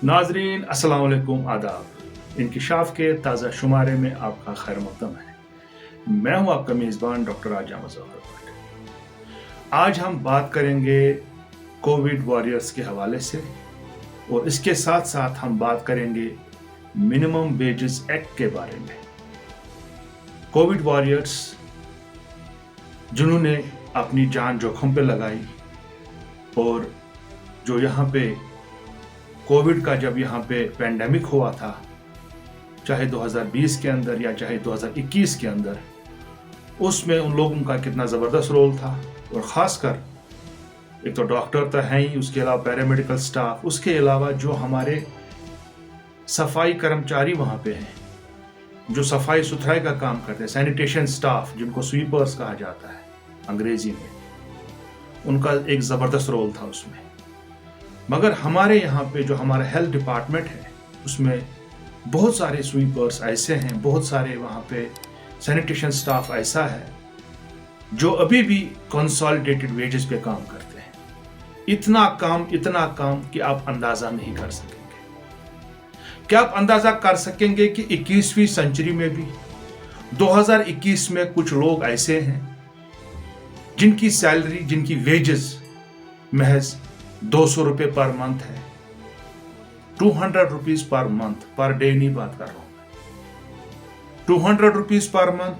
नाजरीन अस्सलाम वालेकुम, आदाब। इंकिशाफ के ताज़ा शुमारे में आपका खैर मक़दम है। मैं हूं आपका मेज़बान डॉक्टर आजा मुज़फ़्फ़र भट्ट। आज हम बात करेंगे कोविड वॉरियर्स के हवाले से और इसके साथ साथ हम बात करेंगे मिनिमम वेजेस एक्ट के बारे में। कोविड वॉरियर्स जिन्होंने अपनी जान जोखिम पे लगाई और जो यहाँ पे कोविड का जब यहाँ पे पेंडेमिक हुआ था, चाहे 2020 के अंदर या चाहे 2021 के अंदर, उसमें उन लोगों का कितना ज़बरदस्त रोल था। और ख़ासकर एक तो डॉक्टर तो हैं ही, उसके अलावा पैरामेडिकल स्टाफ, उसके अलावा जो हमारे सफाई कर्मचारी वहाँ पे हैं, जो सफाई सुथराई का काम करते हैं, सैनिटेशन स्टाफ जिनको स्वीपर्स कहा जाता है अंग्रेजी में, उनका एक ज़बरदस्त रोल था उसमें। मगर हमारे यहाँ पे जो हमारा हेल्थ डिपार्टमेंट है उसमें बहुत सारे स्वीपर्स ऐसे हैं, बहुत सारे वहाँ पे सैनिटेशन स्टाफ ऐसा है जो अभी भी कंसोलिडेटेड वेजेस पे काम करते हैं। इतना काम कि आप अंदाज़ा नहीं कर सकेंगे। क्या आप अंदाज़ा कर सकेंगे कि 21वीं सेंचुरी में भी 2021 में कुछ लोग ऐसे हैं जिनकी सैलरी, जिनकी वेजेस महज 200 रुपये पर मंथ है। 200 rupees per month, per day नहीं बात कर रहा हूं। 200 rupees per month,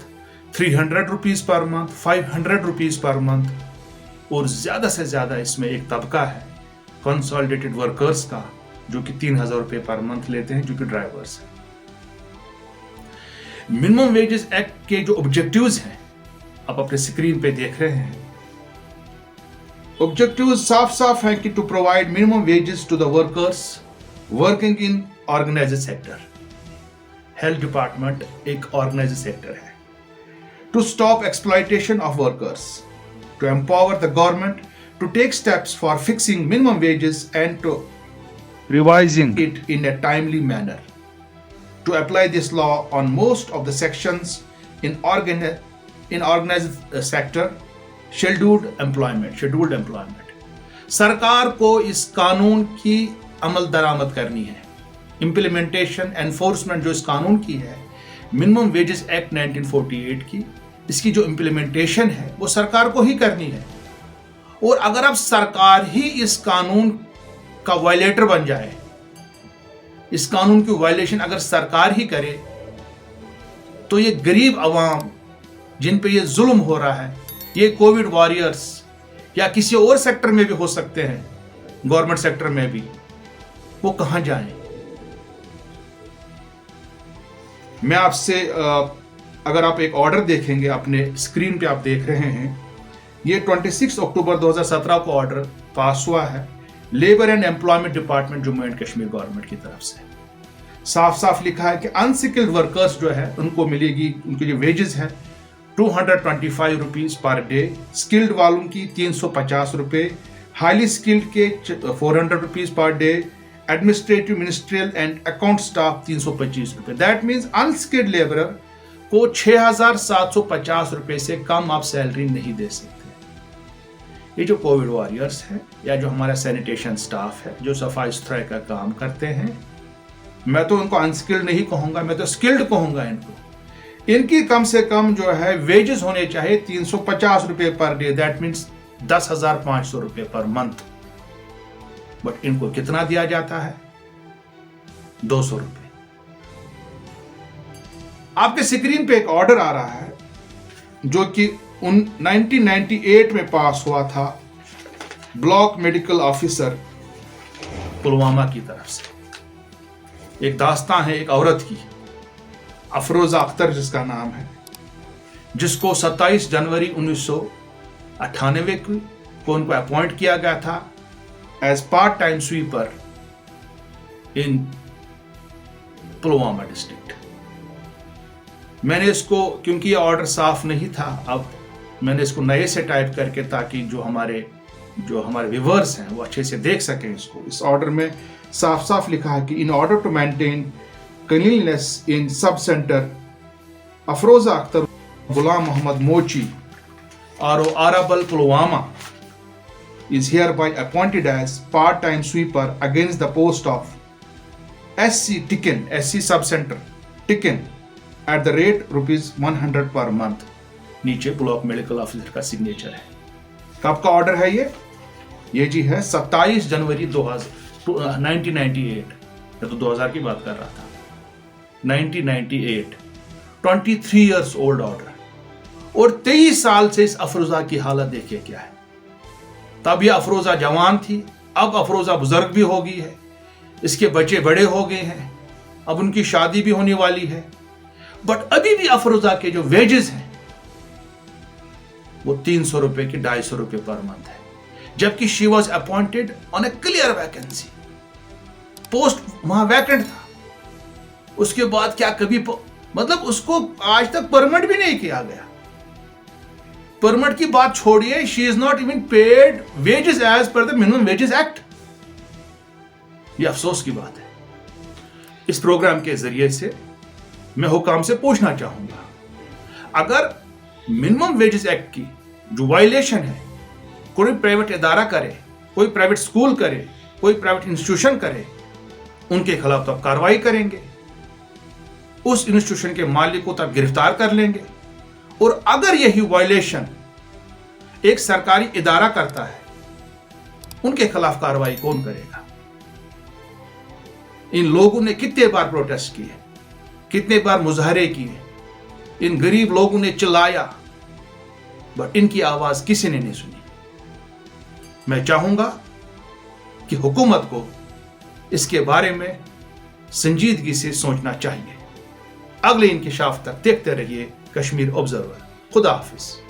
300 rupees per month, 500 rupees per month. और ज्यादा से ज्यादा इसमें एक तबका है कंसोलिडेटेड वर्कर्स का जो कि 3000 रुपये पर मंथ लेते हैं, जो कि ड्राइवर्स हैं। मिनिमम वेजेस एक्ट के जो ऑब्जेक्टिव्स हैं आप अपने स्क्रीन पे देख रहे हैं। ऑब्जेक्टिव साफ है कि to provide minimum wages to the workers working in organised sector. Health department एक ऑर्गेनाइज्ड सेक्टर है। To stop exploitation of workers, to empower the government to take steps for fixing minimum wages and to revising it in a timely manner, to apply this law on most of the sections in organised sector. Scheduled employment, सरकार को इस कानून की अमल दरामद करनी है। Implementation, enforcement जो इस कानून की है, मिनिमम वेजेस एक्ट 1948 की, इसकी जो इंप्लीमेंटेशन है वो सरकार को ही करनी है। और अगर अब सरकार ही इस कानून का वायलेटर बन जाए, इस कानून की वायलेशन अगर सरकार ही करे, तो ये गरीब अवाम जिन पे ये जुल्म हो रहा है, ये कोविड वॉरियर्स या किसी और सेक्टर में भी हो सकते हैं, गवर्नमेंट सेक्टर में भी, वो कहां जाएं? मैं आपसे अगर आप एक ऑर्डर देखेंगे, अपने स्क्रीन पे आप देख रहे हैं, ये 26 अक्टूबर 2017 को ऑर्डर पास हुआ है labour and employment department Jammu and Kashmir government की तरफ से। साफ लिखा है कि अनस्किल्ड वर्कर्स जो है उनको मिलेगी, उनकी जो वेजेस है 225 रुपीज पर डे, स्किल्ड वालों की 350 रुपये, हाईली स्किल्ड के 400 rupees per day, administrative, ministerial and account staff 325 रुपये। दैट मीन्स अनस्किल्ड लेबरर को 6750 रुपये से कम आप सैलरी नहीं दे सकते। ये जो कोविड वॉरियर्स हैं या जो हमारा सैनिटेशन स्टाफ है, जो सफाई सुथराई का काम करते हैं, मैं तो उनको अनस्किल्ड नहीं कहूंगा, मैं तो स्किल्ड कहूंगा इनको। इनकी कम से कम जो है वेजेस होने चाहिए 350 रुपये पर डे, दैट मीन्स 10,500 रुपये पर मंथ। बट इनको कितना दिया जाता है? 200 रुपये। आपके स्क्रीन पे एक ऑर्डर आ रहा है जो कि 1998 में पास हुआ था ब्लॉक मेडिकल ऑफिसर पुलवामा की तरफ से। एक दास्तां है एक औरत की, अफरोजा अख्तर जिसका नाम है, जिसको 27 जनवरी 1998 को उनको अपॉइंट किया गया था एज पार्ट टाइम स्वीपर इन पुलवामा डिस्ट्रिक्ट। मैंने इसको, क्योंकि ये ऑर्डर साफ नहीं था, अब मैंने इसको नए से टाइप करके, ताकि जो हमारे व्यूअर्स हैं वो अच्छे से देख सकें इसको। इस ऑर्डर में साफ लिखा है कि in order to maintain cleanliness in sub-center, Afroza Akhtar Ghulam Muhammad Mochi, R.O. Arabal Pulwama, is hereby appointed as part-time sweeper against the post of SC thicken, SC sub centre thicken at the rate ₹100 per month. नीचे block medical officer का signature है। कब का order है ये जी है 27 जनवरी 1998। मैं तो 2000 की बात कर रहा था। 1998, 23 इयर्स ओल्ड ऑर्डर। और 23 साल से इस अफरोजा की हालत देखिए क्या है। तब ये अफरोजा जवान थी, अब अफरोजा बुजुर्ग भी हो गई है, इसके बच्चे बड़े हो गए हैं, अब उनकी शादी भी होने वाली है। बट अभी भी अफरोजा के जो वेजेस हैं वो 300 रुपए की 250 रुपए पर मंथ है, जबकि she was appointed on A clear vacancy. Post वहां वैकेंट था। उसके बाद क्या कभी मतलब उसको आज तक परमिट भी नहीं किया गया। परमिट की बात छोड़िए, she is not even paid wages as per the minimum wages act. यह अफसोस की बात है। इस प्रोग्राम के जरिए से मैं हुकाम से पूछना चाहूंगा, अगर मिनिमम वेजेस एक्ट की जो वायलेशन है कोई प्राइवेट इदारा करे, कोई प्राइवेट स्कूल करे, कोई प्राइवेट इंस्टीट्यूशन करे, उनके खिलाफ तो आप कार्रवाई करेंगे, उस इंस्टीट्यूशन के मालिक को तब गिरफ्तार कर लेंगे। और अगर यही वायलेशन एक सरकारी इदारा करता है, उनके खिलाफ कार्रवाई कौन करेगा? इन लोगों ने कितने बार प्रोटेस्ट किए, कितने बार मुजाहरे किए, इन गरीब लोगों ने चिल्लाया, बट इनकी आवाज किसी ने नहीं सुनी। मैं चाहूंगा कि हुकूमत को इसके बारे में संजीदगी से सोचना चाहिए। अगले इंकशाफ तक देखते रहिए कश्मीर ऑब्जर्वर। खुदा हाफिज।